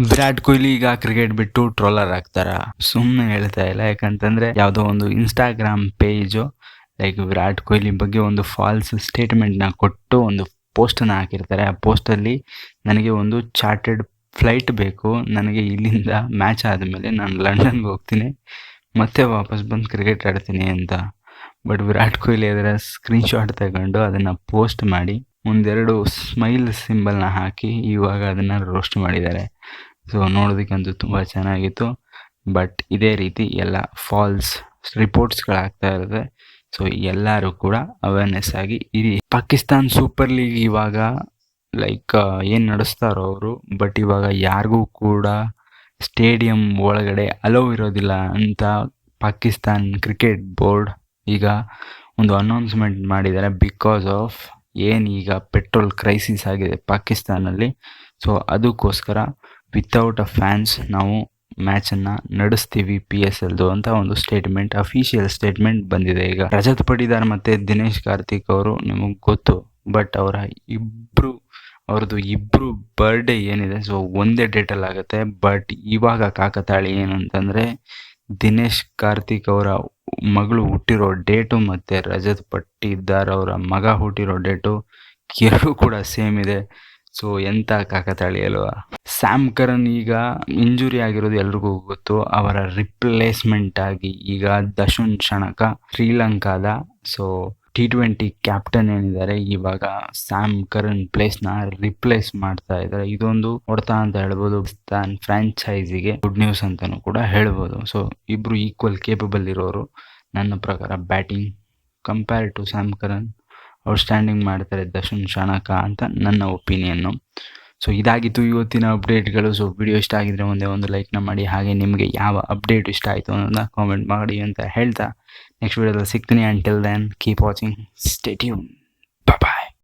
ವಿರಾಟ್ ಕೊಹ್ಲಿ ಈಗ ಕ್ರಿಕೆಟ್ ಬಿಟ್ಟು ಟ್ರೋಲರ್ ಆಗ್ತಾರ? ಸುಮ್ಮನೆ ಹೇಳ್ತಾ ಇಲ್ಲ. ಯಾಕಂತಂದ್ರೆ ಯಾವುದೋ ಒಂದು Instagram page like Virat Kohli ಬಗ್ಗೆ ಒಂದು ಫಾಲ್ಸ್ ಸ್ಟೇಟ್ಮೆಂಟ್ನ ಕೊಟ್ಟು ಒಂದು ಪೋಸ್ಟನ್ನು ಹಾಕಿರ್ತಾರೆ. ಆ ಪೋಸ್ಟಲ್ಲಿ ನನಗೆ ಒಂದು ಚಾರ್ಟೆಡ್ ಫ್ಲೈಟ್ ಬೇಕು, ನನಗೆ ಇಲ್ಲಿಂದ ಮ್ಯಾಚ್ ಆದಮೇಲೆ ನಾನು ಲಂಡನ್ಗೆ ಹೋಗ್ತೀನಿ, ಮತ್ತೆ ವಾಪಸ್ ಬಂದು ಕ್ರಿಕೆಟ್ ಆಡ್ತೀನಿ ಅಂತ. ಬಟ್ ವಿರಾಟ್ ಕೊಹ್ಲಿ ಅದರ ಸ್ಕ್ರೀನ್ಶಾಟ್ ತಗೊಂಡು ಅದನ್ನು ಪೋಸ್ಟ್ ಮಾಡಿ ಒಂದೆರಡು ಸ್ಮೈಲ್ ಸಿಂಬಲ್ನ ಹಾಕಿ ಇವಾಗ ಅದನ್ನು ರೋಸ್ಟ್ ಮಾಡಿದ್ದಾರೆ. ಸೊ ನೋಡೋದಕ್ಕಂತೂ ತುಂಬ ಚೆನ್ನಾಗಿತ್ತು. ಬಟ್ ಇದೇ ರೀತಿ ಎಲ್ಲ ಫಾಲ್ಸ್ ರಿಪೋರ್ಟ್ಸ್ಗಳಾಗ್ತಾ ಇರುತ್ತೆ. ಸೊ ಎಲ್ಲರೂ ಕೂಡ ಅವೇರ್ನೆಸ್ ಆಗಿ ಇರಿ. ಪಾಕಿಸ್ತಾನ್ ಸೂಪರ್ ಲೀಗ್ ಇವಾಗ ಲೈಕ್ ಏನು ನಡೆಸ್ತಾರೋ ಅವರು, ಬಟ್ ಇವಾಗ ಯಾರಿಗೂ ಕೂಡ ಸ್ಟೇಡಿಯಂ ಒಳಗಡೆ ಅಲೋ ಇರೋದಿಲ್ಲ ಅಂತ ಪಾಕಿಸ್ತಾನ್ ಕ್ರಿಕೆಟ್ ಬೋರ್ಡ್ ಈಗ ಒಂದು ಅನೌನ್ಸ್ಮೆಂಟ್ ಮಾಡಿದ್ದಾರೆ. ಬಿಕಾಸ್ ಆಫ್ ಏನೀಗ ಪೆಟ್ರೋಲ್ ಕ್ರೈಸಿಸ್ ಆಗಿದೆ ಪಾಕಿಸ್ತಾನಲ್ಲಿ. ಸೊ ಅದಕ್ಕೋಸ್ಕರ ವಿತೌಟ್ ಅ ಫ್ಯಾನ್ಸ್ ನಾವು ಮ್ಯಾಚನ್ನು ನಡೆಸ್ತೀವಿ PSLದು ಅಂತ ಒಂದು ಸ್ಟೇಟ್ಮೆಂಟ್, ಅಫಿಷಿಯಲ್ ಸ್ಟೇಟ್ಮೆಂಟ್ ಬಂದಿದೆ. ಈಗ ರಜತ್ ಪಟಿದಾರ್ ಮತ್ತು ದಿನೇಶ್ ಕಾರ್ತಿಕ್ ಅವರು ನಿಮಗೆ ಗೊತ್ತು, ಬಟ್ ಅವ್ರದ್ದು ಇಬ್ಬರು ಬರ್ಡೇ ಏನಿದೆ ಸೊ ಒಂದೇ ಡೇಟಲ್ಲಿ ಆಗುತ್ತೆ. ಬಟ್ ಇವಾಗ ಕಾಕತಾಳಿ ಏನು ಅಂತಂದರೆ ದಿನೇಶ್ ಕಾರ್ತಿಕ್ ಅವರ ಮಗಳು ಹುಟ್ಟಿರೋ ಡೇಟು ಮತ್ತು ರಜತ್ ಪಟ್ಟಿದಾರ್ ಅವರ ಮಗ ಹುಟ್ಟಿರೋ ಡೇಟು ಎರಡೂ ಕೂಡ ಸೇಮ್ ಇದೆ. ಸೊ ಎಂಥ ಕಾಕತಾಳಿ ಅಲ್ವಾ. ಸ್ಯಾಮ್ ಕರನ್ ಈಗ ಇಂಜುರಿ ಆಗಿರೋದು ಎಲ್ರಿಗೂ ಗೊತ್ತು. ಅವರ ರಿಪ್ಲೇಸ್ಮೆಂಟ್ ಆಗಿ ಈಗ ದಶುನ್ ಶಣಕ ಶ್ರೀಲಂಕಾದ T20 ಕ್ಯಾಪ್ಟನ್ ಏನಿದ್ದಾರೆ ಇವಾಗ ಸ್ಯಾಮ್ ಕರನ್ ಪ್ಲೇಸ್ನ ರಿಪ್ಲೇಸ್ ಮಾಡ್ತಾ ಇದ್ದಾರೆ. ಇದೊಂದು ಹೊಡ್ತಾ ಅಂತ ಹೇಳ್ಬೋದು ಫ್ರಾಂಚೈಸಿಗೆ, ಗುಡ್ ನ್ಯೂಸ್ ಅಂತಲೂ ಕೂಡ ಹೇಳ್ಬೋದು. ಸೊ ಇಬ್ಬರು ಈಕ್ವಲ್ ಕೇಪಬಲ್ ಇರೋರು ನನ್ನ ಪ್ರಕಾರ. Batting compare to Sam Curran outstanding ಮಾಡ್ತಾರೆ ದಶುನ್ ಶಣಕ ಅಂತ ನನ್ನ ಒಪಿನಿಯನ್ನು. ಸೊ ಇದಾಗಿತ್ತು ಇವತ್ತಿನ ಅಪ್ಡೇಟ್ಗಳು. ಸೊ ವಿಡಿಯೋ ಇಷ್ಟ ಆಗಿದ್ರೆ ಒಂದೇ ಒಂದು ಲೈಕ್ನ ಮಾಡಿ, ಹಾಗೆ ನಿಮಗೆ ಯಾವ ಅಪ್ಡೇಟ್ ಇಷ್ಟ ಆಯಿತು ಅನ್ನೋದನ್ನ ಕಾಮೆಂಟ್ ಮಾಡಿ ಅಂತ ಹೇಳ್ತಾ ನೆಕ್ಸ್ಟ್ ವಿಡಿಯೋದಲ್ಲಿ ಸಿಗ್ತೀನಿ. Until then keep watching, stay tune.